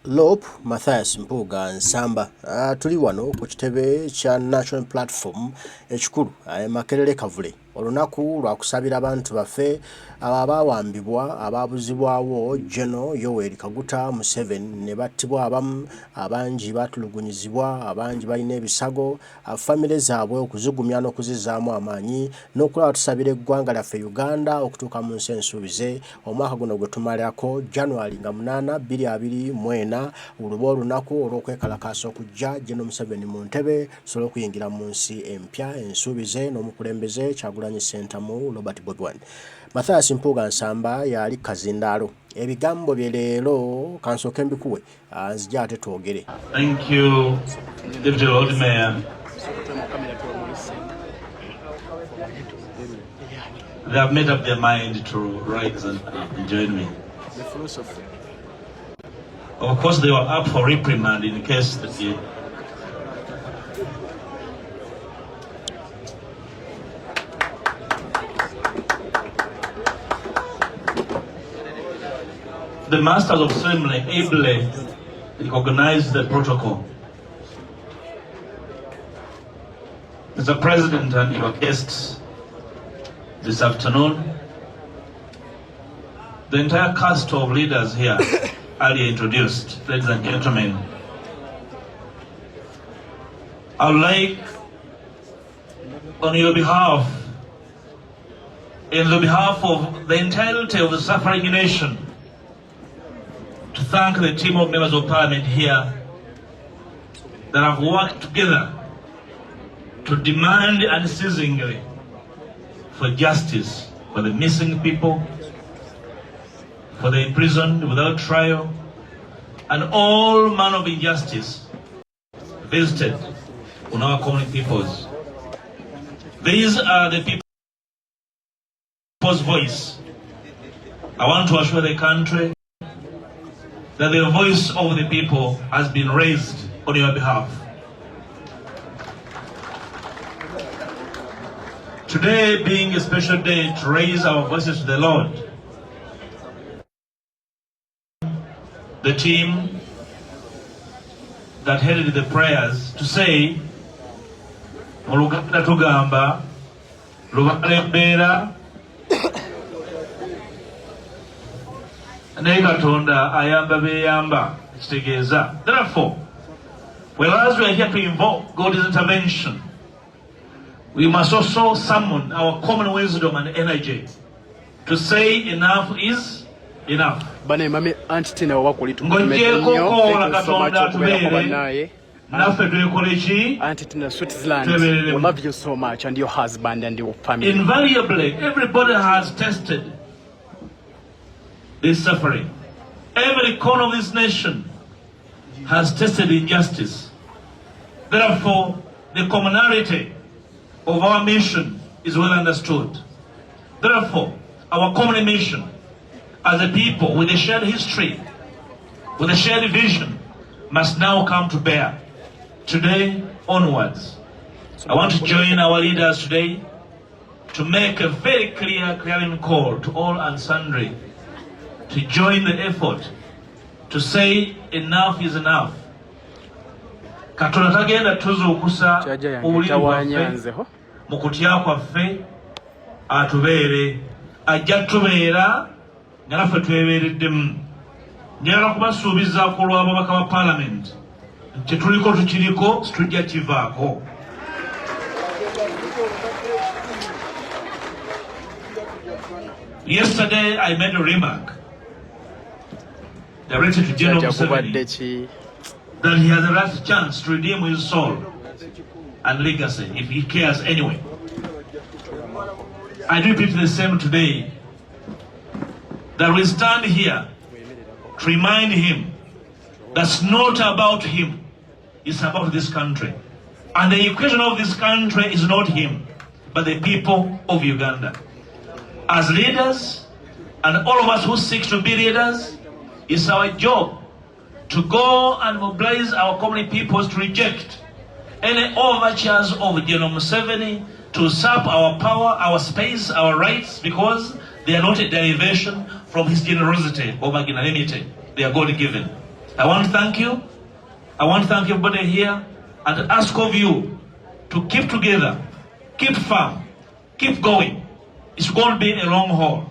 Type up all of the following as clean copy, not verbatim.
Lope Mathias Mpuuga Nsamba tuli wano ku kitebe kya National Platform ekikulu Makerere Kavule olunaku lwa kusabira abantu baffe abawambibwa ababuzibwawo General Yoweri Kaguta Museveni ne battibwa abamu abangi batulugunyizibwa abangi balina ebisago famire zaabwe okuzigumya n'okuzizaamu amaanyi n'okulaba tusabira eggwanga lyaffe Uganda okutuuka mu nsi ensuubize omwaka guno gwe tumalako January 8, 2024 uluba olunaku olw'okwekalakaasa okujja General Museveni mu ntebe sobola okuyingira mu nsi empya ensuubize n'omukulembeze Kyagulanyi Ssentamu Robert Bobi. Mathias Mpuuga Nsamba yali kazindaalo ebigambo bye leero kansooke mbikuwe nzija ate twogere. Thank you, Deputy Lord Mayor. They have made up their mind to rise and join me. The philosophy. Of course, they were up for reprimand in case that the masters of ceremony ably recognized the protocol. Mr. President and your guests this afternoon, the entire cast of leaders here earlier introduced, ladies and gentlemen, I would like, on your behalf, in the behalf of the entirety of the suffering nation, to thank the team of members of parliament here that have worked together to demand unceasingly for justice for the missing people, for the imprisoned without trial, and all manner of injustice visited on our common peoples. These are the people's voice. I want to assure the country that the voice of the people has been raised on your behalf. Today being a special day to raise our voices to the Lord, the team that headed the prayers to say, Oluganda tugamba, lubalembera, ne Katonda ayamba beyamba, kitegeeza. Therefore, whereas we are here to invoke God's intervention, we must also summon our common wisdom and energy to say enough is enough. Bane mame antitina wakuli tumemenyo Katonda tubeere naffe twekole ki antitina Switzerland. We love you so much and your husband and your family. Invariably, everybody has tested this suffering. Every corner of this nation has tested injustice. Therefore, the commonality of our mission is well understood. Therefore, our common mission as a people with a shared history, with a shared vision, must now come to bear. Today onwards, I want to join our leaders today to make a very clear, clarion call to all and sundry to join the effort to say enough is enough. Katonda tagenda tuzuukusa obuliri bwaffe mu kutya kwaffe atubeere ajja tubeera nga naffe twebeereddemu. Njagala kubasuubiza ku lw'ababaka ba parliament nti tuliko tukiriko situjja kivaako. Yesterday I made a remark directed to General Museveni that he has a last chance to redeem his soul and legacy if he cares anyway. I do repeat the same today, that we stand here to remind him that's not about him, it's about this country. And the equation of this country is not him, but the people of Uganda. As leaders, and all of us who seek to be leaders, it's our job to go and mobilize our common peoples to reject any overtures of General Museveni to usurp our power, our space, our rights, because they are not a derivation from his generosity or magnanimity. They are God-given. I want to thank you. I want to thank everybody here and ask of you to keep together, keep firm, keep going. It's going to be a long haul.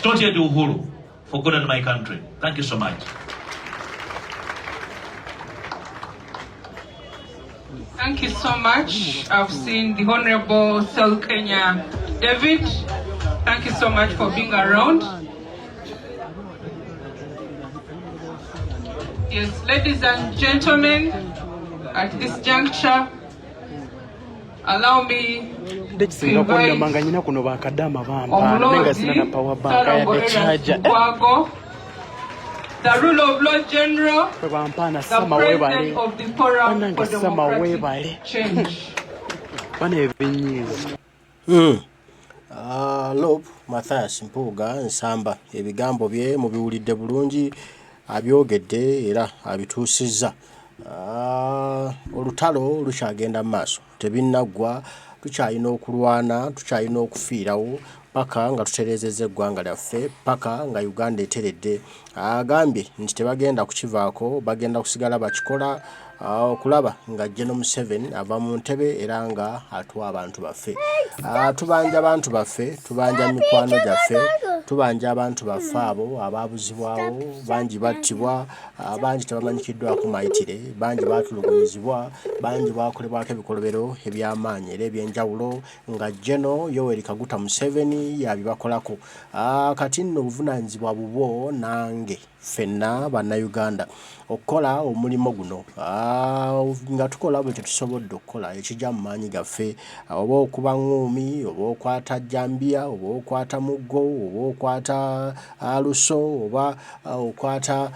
Don't yet do Uhuru for good in my country. Thank you so much. Thank you so much. I've seen the Honorable South Kenya David. Thank you so much for being around. Yes, ladies and gentlemen, at this juncture, allow me to invite the rule of law general, the president of the Forum for Democratic Change. Lob Mathias Mpuuga nsamba ebigambo bye mubiwulidde bulungi abyogedde era abituusizza. Olutalo lukyagenda mu maaso tebinnaggwa, tukyalina okulwana, tukyalina okufiirawo paka nga tutereezezza eggwanga lyaffe, paka nga Uganda eteredde. Agambye nti tebagenda kukivaako, bagenda kusigala bakikola okulaba nga General Museveni ava mu ntebe era nga atwa abantu baffe. Tubanja abantu baffe, tubanja mikwano gyaffe, tubanja abantu baffe abo abaabuzibwawo, bangi battibwa, bangi tebamanyikiddwako mayitire, bangi baatulugunyizibwa, bangi baakolebwako ebikolobero eby'amaanyi era eby'enjawulo nga General Yoweri Kaguta Museveni yabibakolako. Kati nno obuvunaanyizibwa bubwo nange ffenna bannayuganda okukola omulimu guno nga tukola bwe tetusobodde okukola ekijja mu maanyi gaffe, oba okuba ng'omi, oba okwata jjambiya, oba okwata muggo, oba okwata luso, oba okwata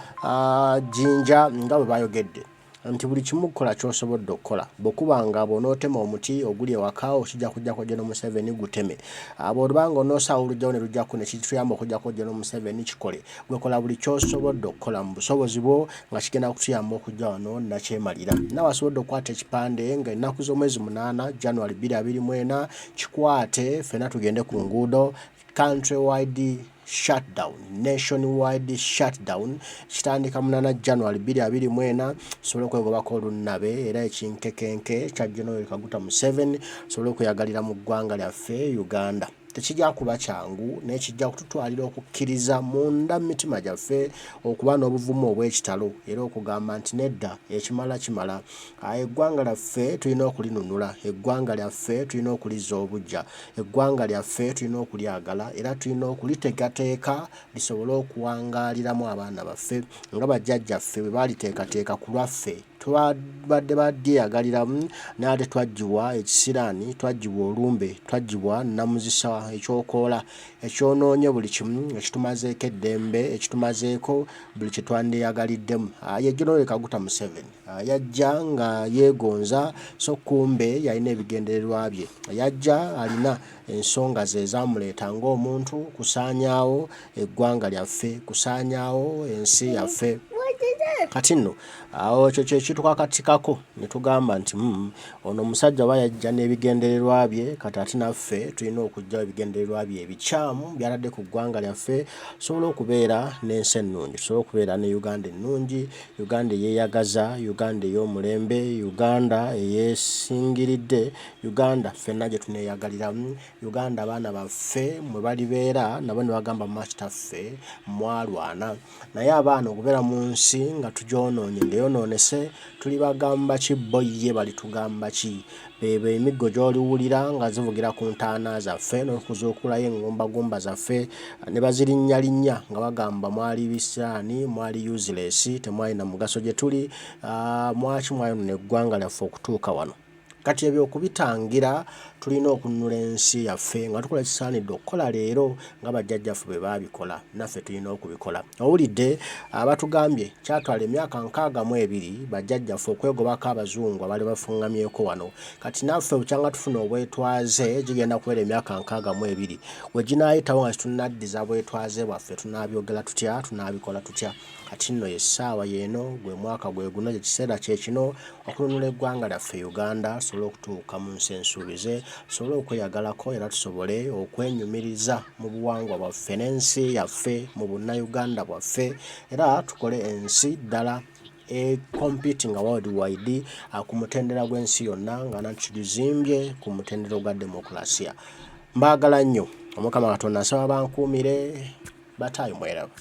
jjinja nga bwe bayogedde nti buli kimu kukola ky'osobodde okukola. Bw'okuba nga bw'onootema omuti oguli ewaka okijja kujjako General Museveni guteme. Bw'olubanga onoosaawo olugjawo ne lujjako ne kituyamba okujjako General Museveni kikole. Gwekola buli ky'osobodde okukola mu busobozi bwo nga kigenda kutuyamba okujja wano nakyemalira. N'abasobodde okukwata ekipande nga ennaku z'omwezi 8 January 2024 kikwate ffenna tugende ku nguudo. Countrywide shutdown, nationwide shutdown kitandika 8 January 2024 sobole kwegobako olunnabe era ekinkekenke kya General Kaguta Museveni sobole kweyagalira mu ggwanga lyaffe Uganda. Tekijja kuba kyangu naye kijja kututwalira okukkiriza munda mu mitima gyaffe okuba n'obuvumu obw'ekitalo era okugamba nti nedda ekimala kimala. Eggwanga lyaffe tulina okulinunula, eggwanga lyaffe tulina okulizza obujja, eggwanga lyaffe tulina okulyagala era tulina okuliteekateeka lisobole okuwangaaliramu abaana baffe nga bajjajjaffe bwe baaliteekateeka ku lwaffe. Tubadde badyeyagaliramu n'ate twaggiwa ekisiraani, twaggiwa olumbe, twaggiwa namuzisa ekyokoola ekyonoonye buli kimu ekitumazeeko eddembe, ekitumazeeko buli kye twandeyagaliddemu. Ye General Kaguta Museveni yajja nga yeegonza so kumbe yalina ebigendererwa bye. Yajja alina ensonga ze ezaamuleeta ng'omuntu kusaanyaawo eggwanga lyaffe, kusaanyaawo ensi yaffe. Kati nno awo ekyo kye kitukakatikako ne tugamba nti ono omusajja oba yajja n'ebigendererwa bye, kati ate naffe tulina okujja ebigendererwa bye ebikyamu by'atadde ku ggwanga lyaffe tusobole okubeera n'ensi ennungi, tusobole okubeera ne Uganda ennungi, Uganda eyeeyagaza, Uganda ey'omulembe, Uganda eyeesingiridde, Uganda ffenna gye tuneeyagaliramu, Uganda abaana baffe mwe balibeera nabo ne bagamba makitaffe mwalwana. Naye abaana okubeera mu nsi nga tugyonoonye ng'eyonoonese tuli bagamba ki bo ye balitugamba ki? Bebo emiggo gy'oliwulira nga zivugira ku ntaana zaffe n'okuzuukulayo engombagomba zaffe ne bazirinnyalinnya nga bagamba mwali bisiraani, mwali useless, temwalina mugaso gye tuli, mwaki mwayonona eggwanga lyaffe okutuuka wano. Kati ebyo okubitangira tulina okununula ensi yaffe nga tukola kisaanidde okukola leero nga bajjajjaffe bwe baabikola, naffe tulina okubikola. Owulidde abatugambye kyatwala emyaka 62 bajjajjaffe okwegobako abazungu abali bafungamyeko wano. Kati naffe bukyanga tufuna obwetwaze gigenda kubeera emyaka 62 we ginaayitawo nga tunaddiza bwetwaze bwaffe tunaabyogera tutya, tunaabikola tutya. ati nno yessaawa yeeno gwe mwaka gwe guno ekiseera kye kino okununula eggwanga lyaffe Uganda tusobole okutuuka mu nsi ensuubize tusobole okweyagalako era tusobole okwenyumiriza mu buwangwa bwaffe n'ensi yaffe mu bunnayuganda bwaffe era tukole ensi ddala competing worldwide ku mutendera gw'ensi yonna nga natuzimbye ku mutendera gwa demokrasia. Mbaagala nnyo Omukama Katonda asaba bankuumire bataayi mweraba.